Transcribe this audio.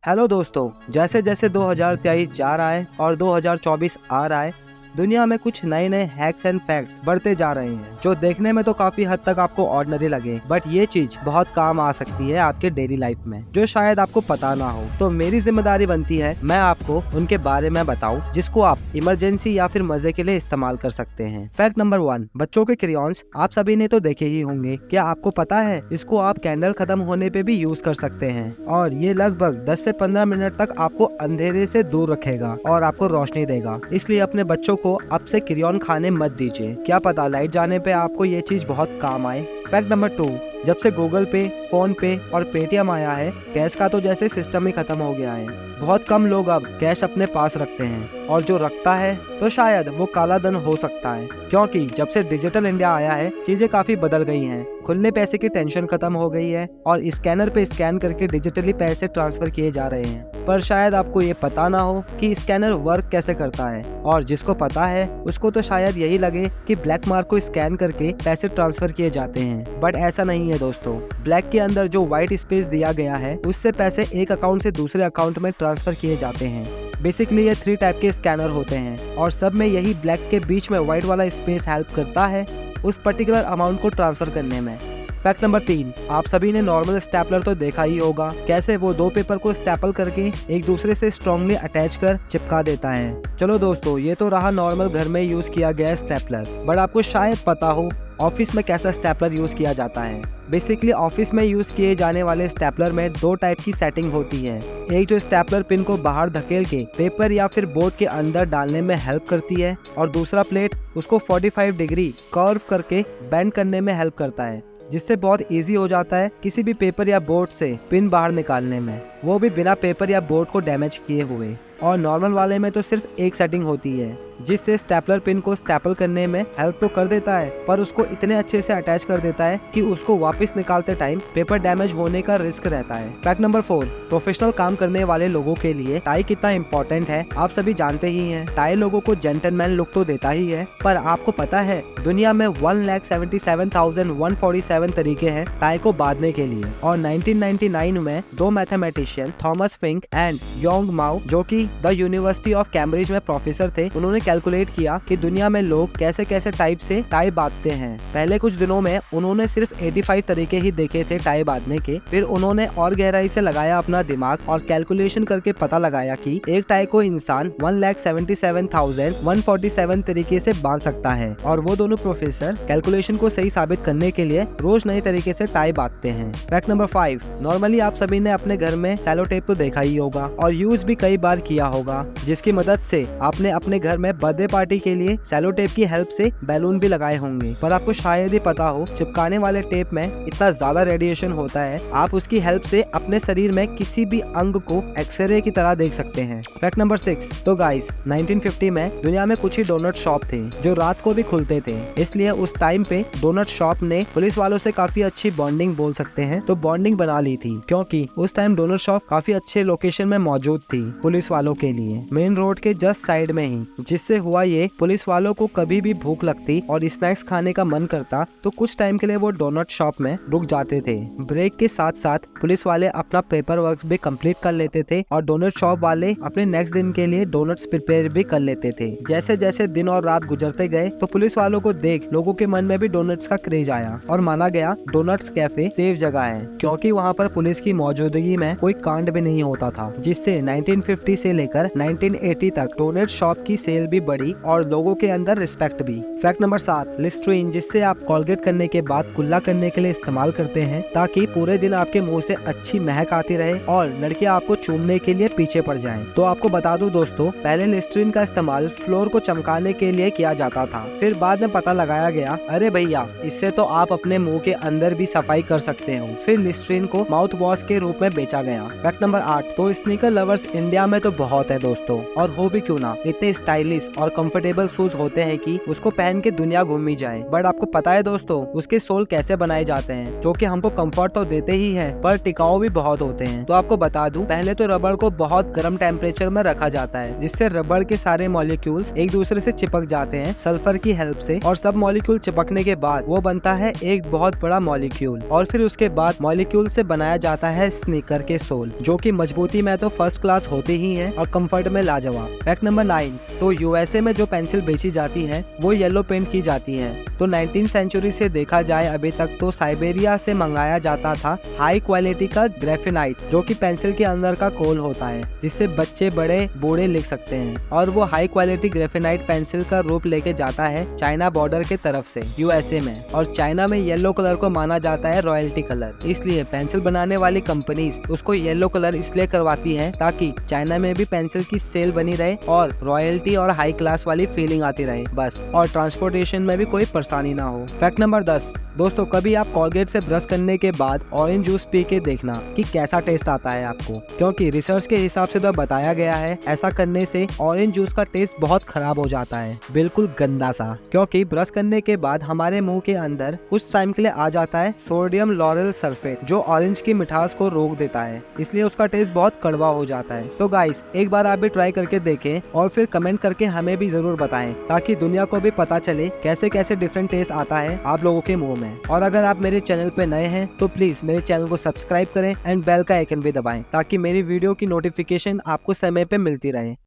Hello दोस्तों, जैसे जैसे 2023 जा रहा है और 2024 आ रहा है, दुनिया में कुछ नए नए हैक्स एंड फैक्ट्स बढ़ते जा रहे हैं जो देखने में तो काफी हद तक आपको ऑर्डिनरी लगे, बट ये चीज बहुत काम आ सकती है आपके डेली लाइफ में जो शायद आपको पता ना हो। तो मेरी जिम्मेदारी बनती है मैं आपको उनके बारे में बताऊं जिसको आप इमरजेंसी या फिर मजे के लिए इस्तेमाल कर सकते हैं। फैक्ट नंबर 1, बच्चों के क्रेयॉन्स आप सभी ने तो देखे ही होंगे। क्या आपको पता है इसको आप कैंडल खत्म होने पे भी यूज कर सकते हैं और ये लगभग 10 से 15 मिनट तक आपको अंधेरे से दूर रखेगा और आपको रोशनी देगा। इसलिए अपने बच्चों को अब से क्रेयॉन खाने मत दीजिए, क्या पता लाइट जाने पे आपको ये चीज बहुत काम आए। फैक्ट नंबर 2, जब से गूगल पे, फोन पे और पेटीएम आया है, कैश का तो जैसे सिस्टम ही खत्म हो गया है। बहुत कम लोग अब कैश अपने पास रखते हैं और जो रखता है तो शायद वो काला धन हो सकता है, क्योंकि जब से डिजिटल इंडिया आया है चीजें काफी बदल गई हैं। खुले पैसे की टेंशन खत्म हो गई है और स्कैनर पे स्कैन करके डिजिटली पैसे ट्रांसफर किए जा रहे हैं। पर शायद आपको ये पता ना हो कि स्कैनर वर्क कैसे करता है, और जिसको पता है उसको तो शायद यही लगे कि ब्लैक मार्क को स्कैन करके पैसे ट्रांसफर किए जाते हैं, बट ऐसा नहीं है दोस्तों। ब्लैक के अंदर जो व्हाइट स्पेस दिया गया है उससे पैसे एक अकाउंट से दूसरे अकाउंट में ट्रांसफर किए जाते हैं। बेसिकली ये 3 टाइप के स्कैनर होते हैं और सब में यही ब्लैक के बीच में व्हाइट वाला स्पेस हेल्प करता है उस पर्टिकुलर अमाउंट को ट्रांसफर करने में। फैक्ट नंबर 3, आप सभी ने नॉर्मल स्टेपलर तो देखा ही होगा, कैसे वो 2 पेपर को स्टेपल करके एक दूसरे से स्ट्रॉन्गली अटैच कर चिपका देता है। चलो दोस्तों, ये तो रहा नॉर्मल घर में यूज किया गया स्टेपलर, बट आपको शायद पता हो ऑफिस में कैसा स्टेपलर यूज किया जाता है। बेसिकली ऑफिस में यूज किए जाने वाले स्टेपलर में 2 टाइप की सेटिंग होती है। एक जो स्टेपलर पिन को बाहर धकेल के पेपर या फिर बोर्ड के अंदर डालने में हेल्प करती है, और दूसरा प्लेट उसको 45 डिग्री कर्व करके बेंड करने में हेल्प करता है, जिससे बहुत इजी हो जाता है किसी भी पेपर या बोर्ड से पिन बाहर निकालने में, वो भी बिना पेपर या बोर्ड को डैमेज किए हुए। और नॉर्मल वाले में तो सिर्फ एक सेटिंग होती है जिससे स्टेपलर पिन को स्टेपल करने में हेल्प तो कर देता है, पर उसको इतने अच्छे से अटैच कर देता है कि उसको वापस निकालते टाइम पेपर डैमेज होने का रिस्क रहता है। फैक्ट नंबर 4, प्रोफेशनल काम करने वाले लोगों के लिए टाई कितना इम्पोर्टेंट है आप सभी जानते ही हैं। टाई लोगों को जेंटलमैन लुक तो देता ही है, पर आपको पता है दुनिया में 1,77,147 तरीके हैं टाई को बांधने के लिए। और 1999 में 2 mathematician Thomas Fink and Yong Mao, जो कि द यूनिवर्सिटी ऑफ कैम्ब्रिज में प्रोफेसर थे, उन्होंने कैलकुलेट किया कि दुनिया में लोग कैसे कैसे टाइप से टाई बांधते हैं। पहले कुछ दिनों में उन्होंने सिर्फ 85 तरीके ही देखे थे टाई बांधने के। फिर उन्होंने और गहराई से लगाया अपना दिमाग और कैलकुलेशन करके पता लगाया कि एक टाई को इंसान 1,77,147 तरीके से बांध सकता है। और वो दोनों प्रोफेसर कैलकुलेशन को सही साबित करने के लिए रोज नए तरीके से टाई बांधते हैं। फैक्ट नंबर 5, नॉर्मली आप सभी ने अपने घर में सेलो टेप तो देखा ही होगा और यूज भी कई बार किया होगा, जिसकी मदद से आपने अपने घर में बर्थडे पार्टी के लिए सेलो टेप की हेल्प से बैलून भी लगाए होंगे। पर आपको शायद ही पता हो चिपकाने वाले टेप में इतना ज्यादा रेडिएशन होता है, आप उसकी हेल्प से अपने शरीर में किसी भी अंग को एक्सरे की तरह देख सकते हैं। फैक्ट नंबर 6, तो गाइस 1950 में दुनिया में कुछ ही डोनट शॉप थे जो रात को भी खुलते थे, इसलिए उस टाइम पे डोनट शॉप ने पुलिस वालों से काफी अच्छी बॉन्डिंग बोल सकते हैं तो बॉन्डिंग बना ली थी, क्योंकि उस टाइम डोनट शॉप काफी अच्छे लोकेशन में मौजूद थी पुलिस वालों के लिए, मेन रोड के जस्ट साइड में ही। जिससे हुआ ये, पुलिस वालों को कभी भी भूख लगती और स्नैक्स खाने का मन करता तो कुछ टाइम के लिए वो डोनट शॉप में रुक जाते थे। ब्रेक के साथ साथ पुलिस वाले अपना पेपर वर्क भी कंप्लीट कर लेते थे और डोनट शॉप वाले अपने नेक्स्ट दिन के लिए डोनट्स प्रिपेयर भी कर लेते थे। जैसे जैसे दिन और रात गुजरते गए तो पुलिस वालों को देख लोगों के मन में भी डोनट्स का क्रेज आया और माना गया डोनट्स कैफे सेफ जगह है, क्योंकि वहाँ पर पुलिस की मौजूदगी में कोई कांड भी नहीं होता था। जिससे 1950 से लेकर 1980 तक डोनट शॉप की सेल भी बढ़ी और लोगों के अंदर रिस्पेक्ट भी। फैक्ट नंबर 7, लिस्ट्रीन, जिससे आप कोलगेट करने के बाद कुल्ला करने के लिए इस्तेमाल करते हैं ताकि पूरे दिन आपके मुंह से अच्छी महक आती रहे और लड़कियां आपको चूमने के लिए पीछे पड़ जाएं। तो आपको बता दूं दोस्तों, पहले लिस्ट्रीन का इस्तेमाल फ्लोर को चमकाने के लिए किया जाता था, फिर बाद में पता लगाया गया अरे भैया इससे तो आप अपने मुंह के अंदर भी सफाई कर सकते हो, फिर लिस्ट्रीन को माउथ वॉश के रूप में बेचा गया। फैक्ट नंबर 8, तो स्नीकर लवर्स इंडिया में तो बहुत है दोस्तों, और हो भी क्यों ना, इतने स्टाइलिश स्टाइलिश और कंफर्टेबल शूज होते हैं कि उसको पहन के दुनिया घूमी जाए। बट आपको पता है दोस्तों उसके सोल कैसे बनाए जाते हैं, जो कि हमको कंफर्ट तो देते ही हैं पर टिकाऊ भी बहुत होते हैं। तो आपको बता दूं, पहले तो रबड़ को बहुत गर्म टेम्परेचर में रखा जाता है, जिससे रबड़ के सारे मॉलिक्यूल्स एक दूसरे से चिपक जाते हैं सल्फर की हेल्प से, और सब मॉलिक्यूल चिपकने के बाद वो बनता है एक बहुत बड़ा मॉलिक्यूल, और फिर उसके बाद मॉलिक्यूल से बनाया जाता है स्नीकर के सोल, जो कि मजबूती में तो फर्स्ट क्लास होते ही हैं और कंफर्ट में लाजवाब। फैक्ट नंबर 9, तो यूएसए में जो पेंसिल बेची जाती है वो येलो पेंट की जाती है। तो 19वीं सेंचुरी से देखा जाए अभी तक तो साइबेरिया से मंगाया जाता था हाई क्वालिटी का ग्रेफेनाइट, जो कि पेंसिल के अंदर का कोल होता है, जिससे बच्चे बड़े बूढ़े लिख सकते हैं, और वो हाई क्वालिटी ग्रेफेनाइट पेंसिल का रूप लेके जाता है चाइना बॉर्डर के तरफ से यूएसए में, और चाइना में येलो कलर को माना जाता है रॉयल्टी कलर, इसलिए पेंसिल बनाने वाली कंपनीज उसको येलो कलर इसलिए करवाती है ताकि चाइना में भी पेंसिल की सेल बनी रहे और रॉयल्टी और हाई क्लास वाली फीलिंग आती रहे बस, और ट्रांसपोर्टेशन में भी कोई परेशानी ना हो। फैक्ट नंबर 10, दोस्तों कभी आप कोलगेट से ब्रश करने के बाद ऑरेंज जूस पी के देखना कि कैसा टेस्ट आता है आपको, क्योंकि रिसर्च के हिसाब से तो बताया गया है ऐसा करने से ऑरेंज जूस का टेस्ट बहुत खराब हो जाता है, बिल्कुल गंदा सा, क्योंकि ब्रश करने के बाद हमारे मुंह के अंदर कुछ टाइम के लिए आ जाता है सोडियम लॉरेल सल्फेट, जो ऑरेंज की मिठास को रोक देता है, इसलिए उसका टेस्ट बहुत कड़वा हो जाता है। तो गाइस एक बार आप भी ट्राई करके देखें और फिर कमेंट करके हमें भी जरूर बताएं, ताकि दुनिया को भी पता चले कैसे कैसे डिफरेंट टेस्ट आता है आप लोगों के मुंह में। और अगर आप मेरे चैनल पे नए हैं तो प्लीज मेरे चैनल को सब्सक्राइब करें एंड बेल का आइकन भी दबाएं, ताकि मेरी वीडियो की नोटिफिकेशन आपको समय पे मिलती रहे।